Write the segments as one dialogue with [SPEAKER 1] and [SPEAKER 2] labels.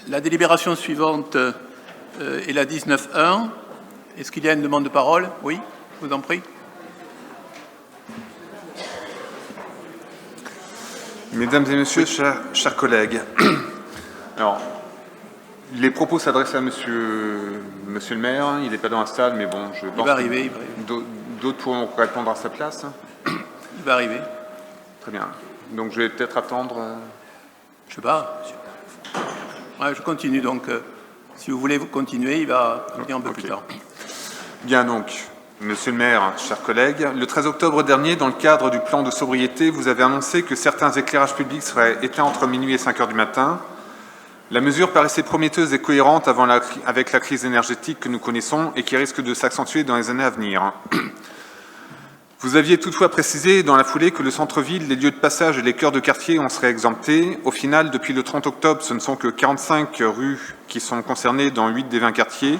[SPEAKER 1] La délibération suivante est la 19.1. Est-ce qu'il y a une demande de parole? Oui, je vous en prie.
[SPEAKER 2] Mesdames et Messieurs, chers collègues, alors, les propos s'adressent à monsieur le maire. Il n'est pas dans la salle, mais bon, je pense
[SPEAKER 1] il va arriver.
[SPEAKER 2] D'autres pourront répondre à sa place.
[SPEAKER 1] Il va arriver.
[SPEAKER 2] Très bien. Donc je vais peut-être attendre.
[SPEAKER 1] Je sais pas. Ouais, je continue. Donc, si vous voulez vous continuer, il va venir un peu plus tard.
[SPEAKER 2] Bien donc. Monsieur le maire, chers collègues, le 13 octobre dernier, dans le cadre du plan de sobriété, vous avez annoncé que certains éclairages publics seraient éteints entre minuit et 5 heures du matin. La mesure paraissait prometteuse et cohérente avec la crise énergétique que nous connaissons et qui risque de s'accentuer dans les années à venir. Vous aviez toutefois précisé dans la foulée que le centre-ville, les lieux de passage et les cœurs de quartier en seraient exemptés. Au final, depuis le 30 octobre, ce ne sont que 45 rues qui sont concernées dans 8 des 20 quartiers,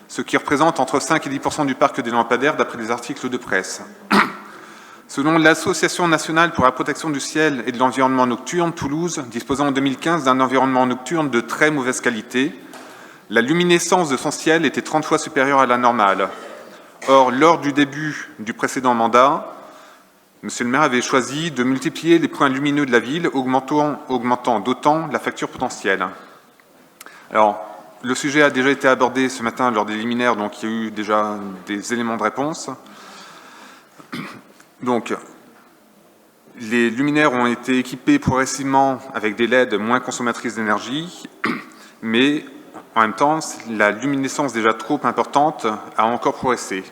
[SPEAKER 2] ce qui représente entre 5 et 10% du parc des lampadaires d'après les articles de presse. Selon l'Association nationale pour la protection du ciel et de l'environnement nocturne, Toulouse, disposant en 2015 d'un environnement nocturne de très mauvaise qualité, la luminescence de son ciel était 30 fois supérieure à la normale. Or, lors du début du précédent mandat, Monsieur le maire avait choisi de multiplier les points lumineux de la ville, augmentant d'autant la facture potentielle. Alors, le sujet a déjà été abordé ce matin lors des liminaires, donc il y a eu déjà des éléments de réponse. Donc, les luminaires ont été équipés progressivement avec des LED moins consommatrices d'énergie, mais en même temps, la luminescence déjà trop importante a encore progressé.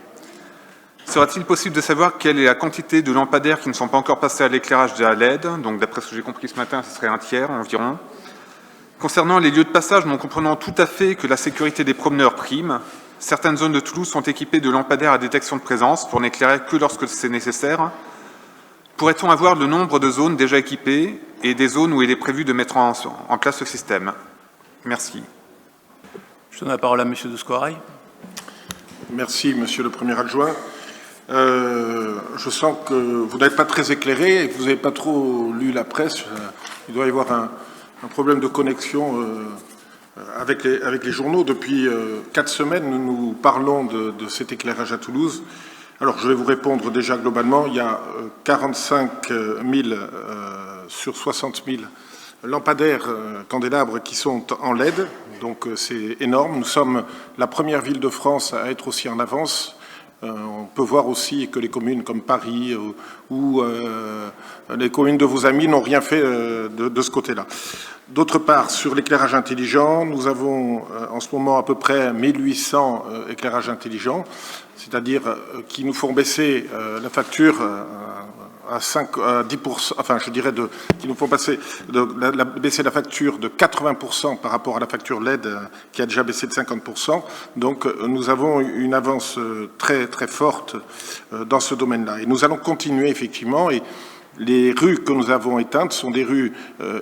[SPEAKER 2] Sera-t-il possible de savoir quelle est la quantité de lampadaires qui ne sont pas encore passés à l'éclairage de la LED? Donc, d'après ce que j'ai compris ce matin, ce serait un tiers environ. Concernant les lieux de passage, nous comprenons tout à fait que la sécurité des promeneurs prime. Certaines zones de Toulouse sont équipées de lampadaires à détection de présence pour n'éclairer que lorsque c'est nécessaire. Pourrait-on avoir le nombre de zones déjà équipées et des zones où il est prévu de mettre en place ce système? Merci.
[SPEAKER 1] Je donne la parole à Monsieur de Squaray.
[SPEAKER 3] Merci, Monsieur le Premier adjoint. Je sens que vous n'êtes pas très éclairé et que vous n'avez pas trop lu la presse. Il doit y avoir un problème de connexion avec les journaux. Depuis 4 semaines, nous parlons de cet éclairage à Toulouse. Alors, je vais vous répondre déjà globalement. Il y a 45 000 sur 60 000 lampadaires candélabres qui sont en LED. Donc, c'est énorme. Nous sommes la première ville de France à être aussi en avance. On peut voir aussi que les communes comme Paris ou les communes de vos amis n'ont rien fait de ce côté-là. D'autre part, sur l'éclairage intelligent, nous avons en ce moment à peu près 1800 éclairages intelligents, c'est-à-dire qui nous font baisser la facture à 10%, enfin je dirais qui nous font baisser la facture de 80% par rapport à la facture LED qui a déjà baissé de 50%. Donc nous avons une avance très très forte dans ce domaine-là. Et nous allons continuer effectivement. Et les rues que nous avons éteintes sont des rues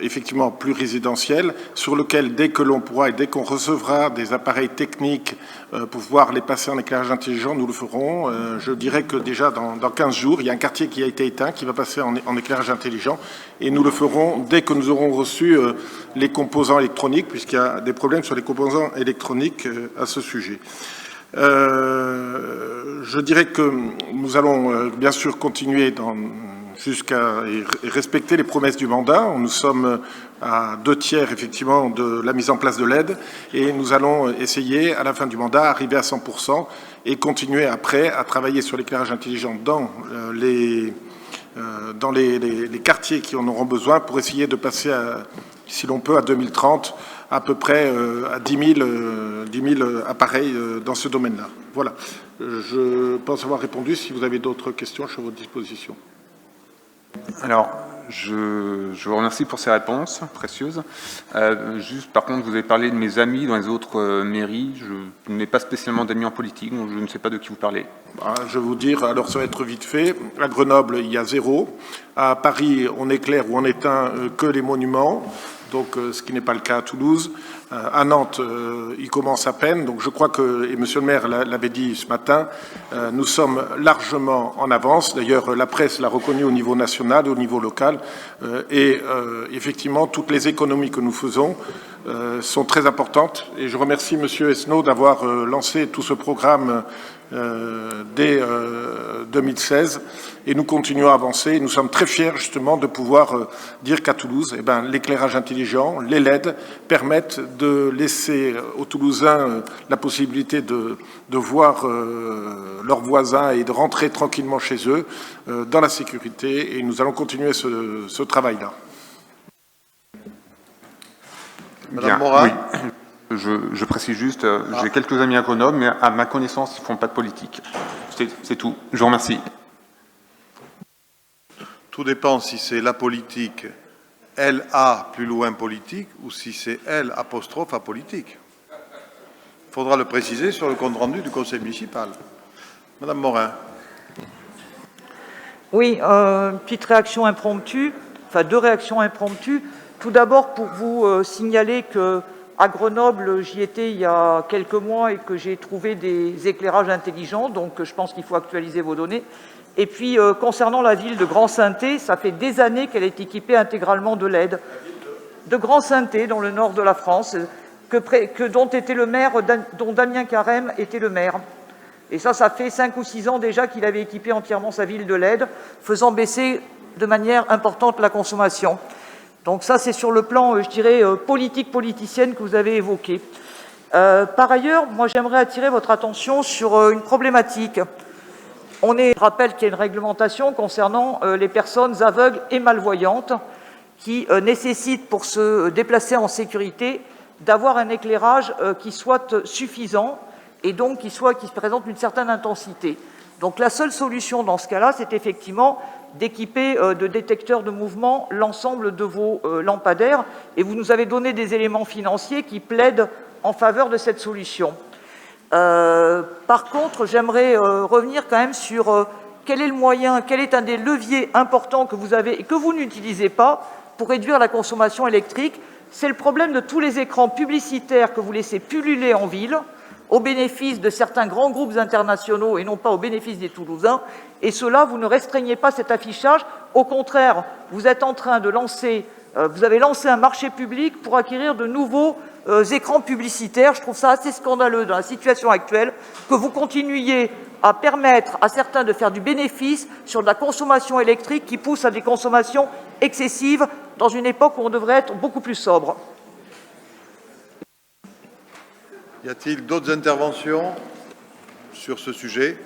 [SPEAKER 3] effectivement plus résidentielles sur lesquelles, dès que l'on pourra et dès qu'on recevra des appareils techniques pour pouvoir les passer en éclairage intelligent, nous le ferons. Je dirais que déjà dans 15 jours, il y a un quartier qui a été éteint, qui va passer en éclairage intelligent, et nous le ferons dès que nous aurons reçu les composants électroniques, puisqu'il y a des problèmes sur les composants électroniques à ce sujet. Je dirais que nous allons bien sûr continuer jusqu'à respecter les promesses du mandat. Nous sommes à 2 tiers effectivement de la mise en place de l'aide et nous allons essayer à la fin du mandat d'arriver à 100% et continuer après à travailler sur l'éclairage intelligent dans les quartiers qui en auront besoin pour essayer de passer, si l'on peut, à 2030 à peu près à 10 000 appareils dans ce domaine-là. Voilà. Je pense avoir répondu. Si vous avez d'autres questions, je suis à votre disposition.
[SPEAKER 2] Alors, je vous remercie pour ces réponses précieuses. Juste, par contre, vous avez parlé de mes amis dans les autres mairies. Je n'ai pas spécialement d'amis en politique, donc je ne sais pas de qui vous parlez.
[SPEAKER 3] Je vais vous dire, alors ça va être vite fait. À Grenoble, il y a 0. À Paris, on éclaire ou on éteint que les monuments, donc ce qui n'est pas le cas à Toulouse. À Nantes, il commence à peine. Donc je crois que, et Monsieur le maire l'avait dit ce matin, nous sommes largement en avance. D'ailleurs, la presse l'a reconnu au niveau national, au niveau local. Et effectivement, toutes les économies que nous faisons sont très importantes. Et je remercie M. Esnault d'avoir lancé tout ce programme dès 2016. Et nous continuons à avancer. Nous sommes très fiers justement de pouvoir dire qu'à Toulouse, l'éclairage intelligent, les LED, permettent de laisser aux Toulousains la possibilité de voir leurs voisins et de rentrer tranquillement chez eux dans la sécurité. Et nous allons continuer ce travail-là.
[SPEAKER 2] Madame Morin. Oui. Je précise juste, j'ai quelques amis à Grenoble, mais à ma connaissance, ils ne font pas de politique. C'est tout. Je vous remercie.
[SPEAKER 4] Tout dépend si c'est la politique, LA plus loin politique, ou si c'est L apostrophe à politique. Il faudra le préciser sur le compte rendu du conseil municipal. Madame Morin.
[SPEAKER 5] Oui, petite réaction impromptue, enfin 2 réactions impromptues. Tout d'abord, pour vous signaler qu'à Grenoble, j'y étais il y a quelques mois et que j'ai trouvé des éclairages intelligents, donc je pense qu'il faut actualiser vos données. Et puis, concernant la ville de Grand-Sainté, ça fait des années qu'elle est équipée intégralement de LED. De Grand-Sainté, dans le nord de la France, dont Damien Carême était le maire. Et ça fait 5 ou 6 ans déjà qu'il avait équipé entièrement sa ville de LED, faisant baisser de manière importante la consommation. Donc ça, c'est sur le plan, je dirais, politicienne que vous avez évoqué. Par ailleurs, moi, j'aimerais attirer votre attention sur une problématique. Je rappelle qu'il y a une réglementation concernant les personnes aveugles et malvoyantes qui nécessitent, pour se déplacer en sécurité, d'avoir un éclairage qui soit suffisant et donc qui présente une certaine intensité. Donc la seule solution dans ce cas-là, c'est effectivement d'équiper de détecteurs de mouvement l'ensemble de vos lampadaires, et vous nous avez donné des éléments financiers qui plaident en faveur de cette solution. Par contre, j'aimerais revenir quand même sur quel est le moyen, quel est un des leviers importants que vous avez et que vous n'utilisez pas pour réduire la consommation électrique. C'est le problème de tous les écrans publicitaires que vous laissez pulluler en ville, au bénéfice de certains grands groupes internationaux et non pas au bénéfice des Toulousains. Et cela, vous ne restreignez pas cet affichage. Au contraire, vous êtes en train de vous avez lancé un marché public pour acquérir de nouveaux écrans publicitaires. Je trouve ça assez scandaleux dans la situation actuelle que vous continuiez à permettre à certains de faire du bénéfice sur de la consommation électrique qui pousse à des consommations excessives dans une époque où on devrait être beaucoup plus sobre.
[SPEAKER 4] Y a-t-il d'autres interventions sur ce sujet?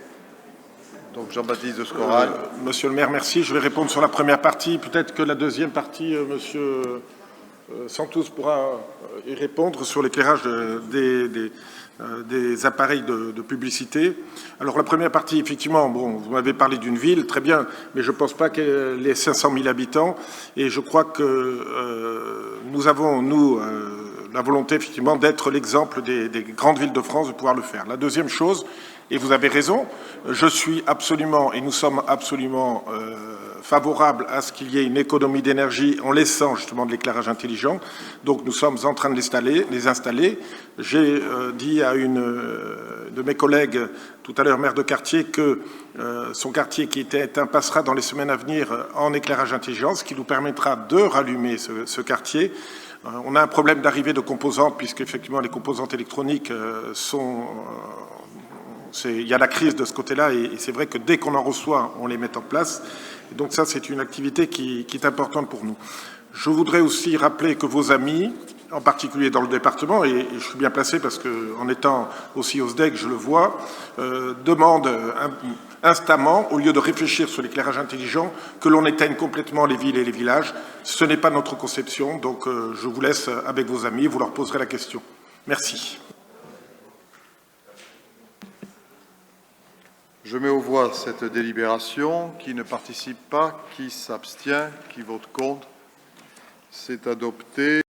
[SPEAKER 4] Donc Jean-Baptiste de Scoral.
[SPEAKER 3] Monsieur le maire, merci. Je vais répondre sur la première partie. Peut-être que la deuxième partie, monsieur Santos pourra y répondre sur l'éclairage des appareils de publicité. Alors la première partie, effectivement, bon, vous m'avez parlé d'une ville, très bien, mais je ne pense pas qu'elle ait 500 000 habitants. Et je crois que nous avons, la volonté, effectivement, d'être l'exemple des grandes villes de France, de pouvoir le faire. La deuxième chose, et vous avez raison, je suis absolument, et nous sommes absolument favorables à ce qu'il y ait une économie d'énergie en laissant justement de l'éclairage intelligent. Donc nous sommes en train de les installer. J'ai dit à une de mes collègues, tout à l'heure maire de quartier, que son quartier qui était éteint passera dans les semaines à venir en éclairage intelligent, ce qui nous permettra de rallumer ce quartier. On a un problème d'arrivée de composantes, puisque effectivement les composantes électroniques il y a la crise de ce côté-là, et c'est vrai que dès qu'on en reçoit, on les met en place. Et donc ça, c'est une activité qui est importante pour nous. Je voudrais aussi rappeler que vos amis, en particulier dans le département, et je suis bien placé parce qu'en étant aussi au SDEC, je le vois, demandent instamment, au lieu de réfléchir sur l'éclairage intelligent, que l'on éteigne complètement les villes et les villages. Ce n'est pas notre conception, donc je vous laisse avec vos amis, vous leur poserez la question. Merci.
[SPEAKER 4] Je mets aux voix cette délibération. Qui ne participe pas, qui s'abstient, qui vote contre. C'est adopté.